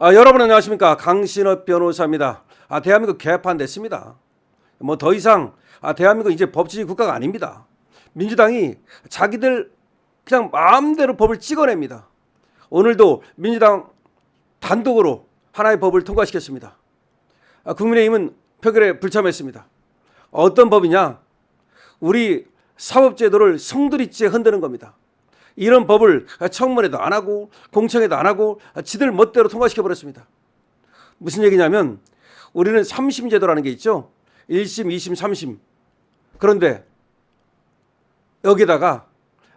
여러분 안녕하십니까? 강신업 변호사입니다. 대한민국 개판됐습니다. 뭐 더 이상 대한민국 이제 법치주의 국가가 아닙니다. 민주당이 자기들 그냥 마음대로 법을 찍어냅니다. 오늘도 민주당 단독으로 하나의 법을 통과시켰습니다. 국민의힘은 표결에 불참했습니다. 어떤 법이냐? 우리 사법제도를 송두리째 흔드는 겁니다. 이런 법을 청문회도 안 하고 공청회도 안 하고 지들 멋대로 통과시켜버렸습니다. 무슨 얘기냐면 우리는 3심 제도라는 게 있죠. 1심, 2심, 3심. 그런데 여기다가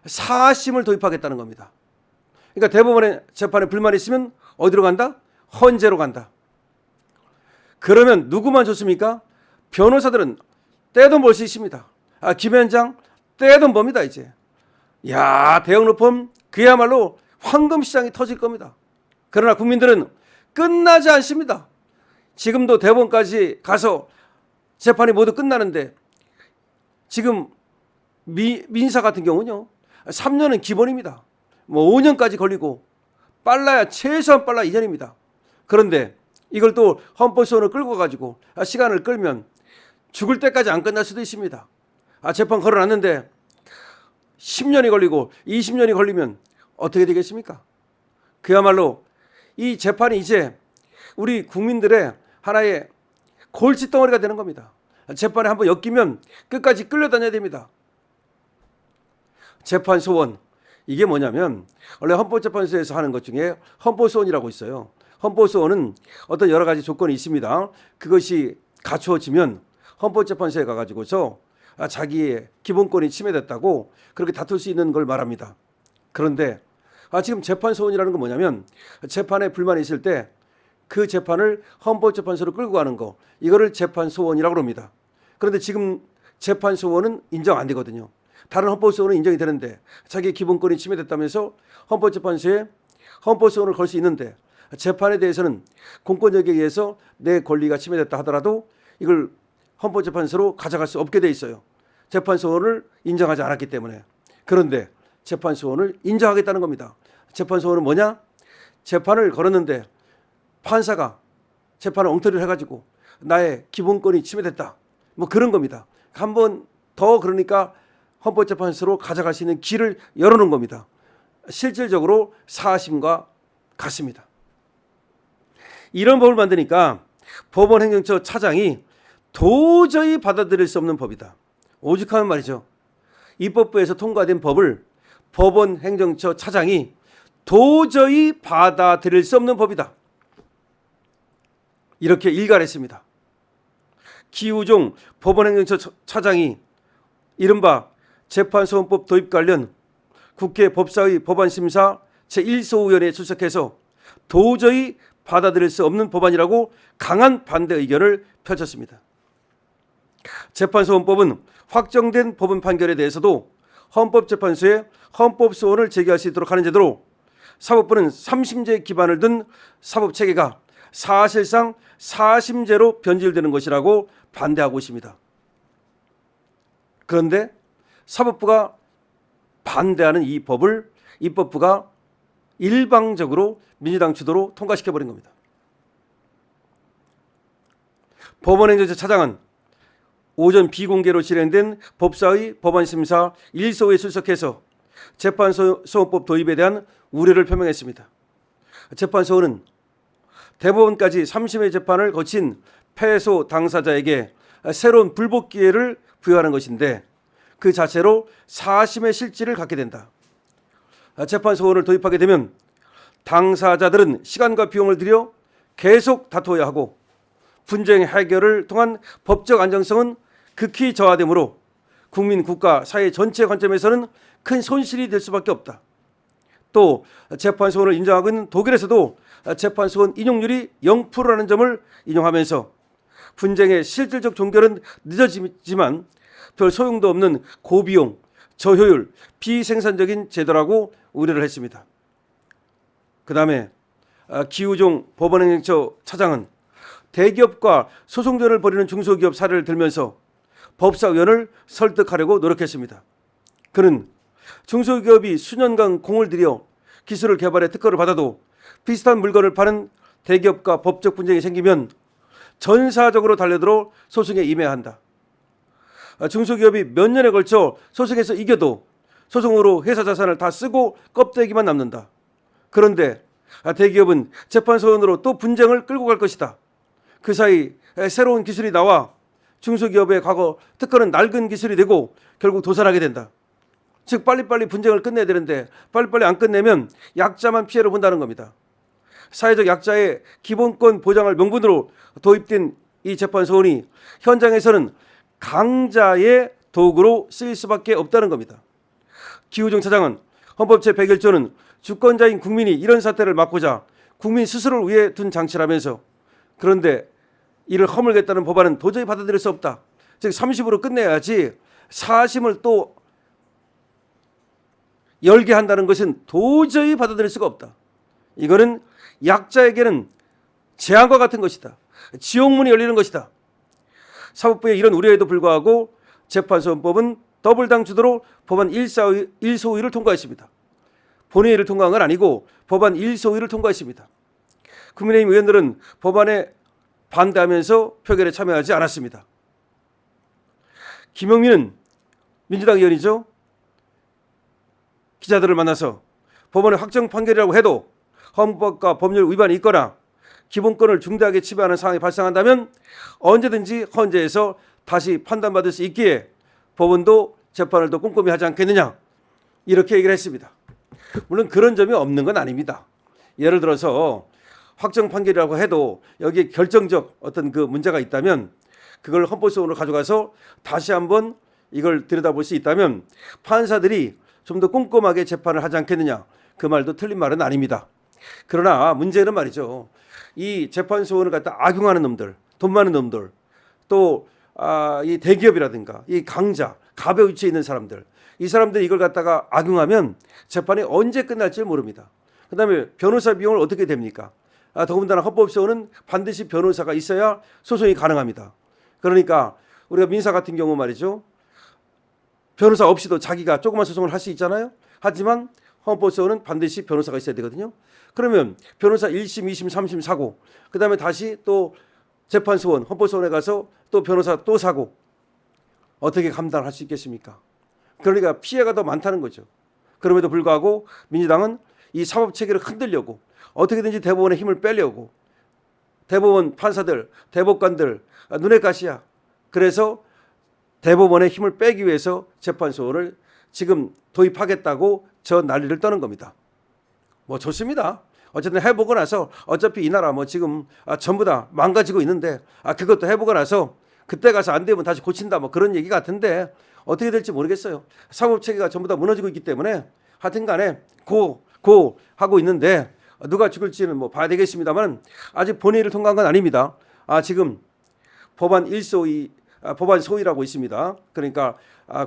4심을 도입하겠다는 겁니다. 그러니까 대법원의 재판에 불만이 있으면 어디로 간다? 헌재로 간다. 그러면 누구만 좋습니까? 변호사들은 떼돈 벌 수 있습니다. 김현장 떼돈 법니다 이제. 야, 대형 로펌 그야말로 황금시장이 터질 겁니다. 그러나 국민들은 끝나지 않습니다. 지금도 대법원까지 가서 재판이 모두 끝나는데 지금 민사 같은 경우는요 3년은 기본입니다. 뭐 5년까지 걸리고 빨라야 최소한 빨라 2년입니다. 그런데 이걸 또 헌법소원을 끌고 가지고 시간을 끌면 죽을 때까지 안 끝날 수도 있습니다. 재판 걸어놨는데 10년이 걸리고 20년이 걸리면 어떻게 되겠습니까? 그야말로 이 재판이 이제 우리 국민들의 하나의 골칫덩어리가 되는 겁니다. 재판에 한번 엮이면 끝까지 끌려다녀야 됩니다. 재판 소원, 이게 뭐냐면 원래 헌법재판소에서 하는 것 중에 헌법소원이라고 있어요. 헌법소원은 어떤 여러 가지 조건이 있습니다. 그것이 갖추어지면 헌법재판소에 가가지고서 자기의 기본권이 침해됐다고 그렇게 다툴 수 있는 걸 말합니다. 그런데 지금 재판소원이라는 건 뭐냐면 재판에 불만이 있을 때 그 재판을 헌법재판소로 끌고 가는 거, 이거를 재판소원이라고 합니다. 그런데 지금 재판소원은 인정 안 되거든요. 다른 헌법소원은 인정이 되는데 자기의 기본권이 침해됐다면서 헌법재판소에 헌법소원을 걸 수 있는데 재판에 대해서는 공권력에 의해서 내 권리가 침해됐다 하더라도 이걸 헌법재판소로 가져갈 수 없게 돼 있어요. 재판소원을 인정하지 않았기 때문에. 그런데 재판소원을 인정하겠다는 겁니다. 재판소원은 뭐냐? 재판을 걸었는데 판사가 재판을 엉터리를 해가지고 나의 기본권이 침해됐다. 뭐 그런 겁니다. 한 번 더 그러니까 헌법재판소로 가져갈 수 있는 길을 열어놓은 겁니다. 실질적으로 사심과 같습니다. 이런 법을 만드니까 법원행정처 차장이 도저히 받아들일 수 없는 법이다. 오죽하면 말이죠. 입법부에서 통과된 법을 법원행정처 차장이 도저히 받아들일 수 없는 법이다. 이렇게 일갈했습니다. 기우종 법원행정처 차장이 이른바 재판소원법 도입 관련 국회 법사위 법안심사 제1소위원회에 출석해서 도저히 받아들일 수 없는 법안이라고 강한 반대 의견을 펼쳤습니다. 재판소원법은 확정된 법원 판결에 대해서도 헌법재판소에 헌법소원을 제기할 수 있도록 하는 제도로 사법부는 3심제 기반을 둔 사법체계가 사실상 사심제로 변질되는 것이라고 반대하고 있습니다. 그런데 사법부가 반대하는 이 법을 입법부가 일방적으로 민주당 주도로 통과시켜버린 겁니다. 법원행정처 차장은 오전 비공개로 진행된 법사위 법안심사 1소에 출석해서 재판소원법 도입에 대한 우려를 표명했습니다. 재판소원은 대법원까지 3심의 재판을 거친 패소 당사자에게 새로운 불복 기회를 부여하는 것인데 그 자체로 4심의 실질을 갖게 된다. 재판소원을 도입하게 되면 당사자들은 시간과 비용을 들여 계속 다투어야 하고 분쟁 해결을 통한 법적 안정성은 극히 저하되므로 국민, 국가, 사회 전체 관점에서는 큰 손실이 될 수밖에 없다. 또 재판소원을 인정하고 있는 독일에서도 재판소원 인용률이 0%라는 점을 인용하면서 분쟁의 실질적 종결은 늦어지지만 별 소용도 없는 고비용, 저효율, 비생산적인 제도라고 우려를 했습니다. 그 다음에 기우종 법원행정처 차장은 대기업과 소송전을 벌이는 중소기업 사례를 들면서 법사위원을 설득하려고 노력했습니다. 그는 중소기업이 수년간 공을 들여 기술을 개발해 특허를 받아도 비슷한 물건을 파는 대기업과 법적 분쟁이 생기면 전사적으로 달려들어 소송에 임해야 한다. 중소기업이 몇 년에 걸쳐 소송에서 이겨도 소송으로 회사 자산을 다 쓰고 껍데기만 남는다. 그런데 대기업은 재판소원으로 또 분쟁을 끌고 갈 것이다. 그 사이 새로운 기술이 나와 중소기업의 과거 특허는 낡은 기술이 되고 결국 도산하게 된다. 즉 빨리빨리 분쟁을 끝내야 되는데 빨리빨리 안 끝내면 약자만 피해를 본다는 겁니다. 사회적 약자의 기본권 보장을 명분으로 도입된 이 재판소원이 현장에서는 강자의 도구로 쓰일 수밖에 없다는 겁니다. 기우정 차장은 헌법 제101조는 주권자인 국민이 이런 사태를 막고자 국민 스스로를 위해 둔 장치라면서, 그런데 이를 허물겠다는 법안은 도저히 받아들일 수 없다. 즉 30으로 끝내야지 4심을 또 열게 한다는 것은 도저히 받아들일 수가 없다. 이거는 약자에게는 재앙과 같은 것이다. 지옥문이 열리는 것이다. 사법부의 이런 우려에도 불구하고 재판소원법은 더블당 주도로 법안 1소위를 통과했습니다. 본회의를 통과한 건 아니고 법안 1소위를 통과했습니다. 국민의힘 의원들은 법안에 반대하면서 표결에 참여하지 않았습니다. 김용민은 민주당 의원이죠. 기자들을 만나서 법원의 확정 판결이라고 해도 헌법과 법률 위반이 있거나 기본권을 중대하게 침해하는 상황이 발생한다면 언제든지 헌재에서 다시 판단받을 수 있기에 법원도 재판을 더 꼼꼼히 하지 않겠느냐, 이렇게 얘기를 했습니다. 물론 그런 점이 없는 건 아닙니다. 예를 들어서 확정 판결이라고 해도 여기에 결정적 어떤 그 문제가 있다면 그걸 헌법소원으로 가져가서 다시 한번 이걸 들여다볼 수 있다면 판사들이 좀 더 꼼꼼하게 재판을 하지 않겠느냐, 그 말도 틀린 말은 아닙니다. 그러나 문제는 말이죠, 이 재판소원을 갖다 악용하는 놈들, 돈 많은 놈들, 또 이 대기업이라든가 이 강자, 갑의 위치에 있는 사람들, 이 사람들이 이걸 갖다가 악용하면 재판이 언제 끝날지 모릅니다. 그다음에 변호사 비용을 어떻게 됩니까? 더군다나 헌법소원은 반드시 변호사가 있어야 소송이 가능합니다. 그러니까 우리가 민사 같은 경우 말이죠, 변호사 없이도 자기가 조그만 소송을 할 수 있잖아요. 하지만 헌법소원은 반드시 변호사가 있어야 되거든요. 그러면 변호사 1심, 2심, 3심 사고, 그 다음에 다시 또 재판소원, 헌법소원에 가서 또 변호사 또 사고, 어떻게 감당할 수 있겠습니까? 그러니까 피해가 더 많다는 거죠. 그럼에도 불구하고 민주당은 이 사법체계를 흔들려고 어떻게든지 대법원의 힘을 빼려고, 대법원 판사들, 대법관들 눈에 가시야. 그래서 대법원의 힘을 빼기 위해서 재판소원을 지금 도입하겠다고 저 난리를 떠는 겁니다. 뭐 좋습니다. 어쨌든 해보고 나서 어차피 이 나라 뭐 지금 전부 다 망가지고 있는데 그것도 해보고 나서 그때 가서 안 되면 다시 고친다 뭐 그런 얘기 같은데 어떻게 될지 모르겠어요. 사법체계가 전부 다 무너지고 있기 때문에 하여튼 간에 고 하고 있는데 누가 죽을지는 뭐 봐야 되겠습니다만 아직 본회의를 통과한 건 아닙니다. 지금 법안 1소위, 법안 소위라고 있습니다. 그러니까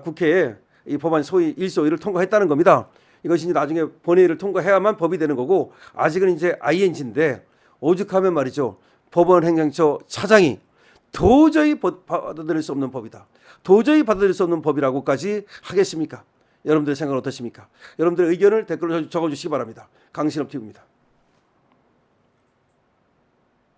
국회에 이 법안 소위 1소위를 통과했다는 겁니다. 이것이 이제 나중에 본회의를 통과해야만 법이 되는 거고, 아직은 이제 ING인데 오죽하면 말이죠, 법원행정처 차장이 도저히 받아들일 수 없는 법이다, 도저히 받아들일 수 없는 법이라고까지 하겠습니까? 여러분들의 생각은 어떠십니까? 여러분들의 의견을 댓글로 적어주시기 바랍니다. 강신업 TV입니다.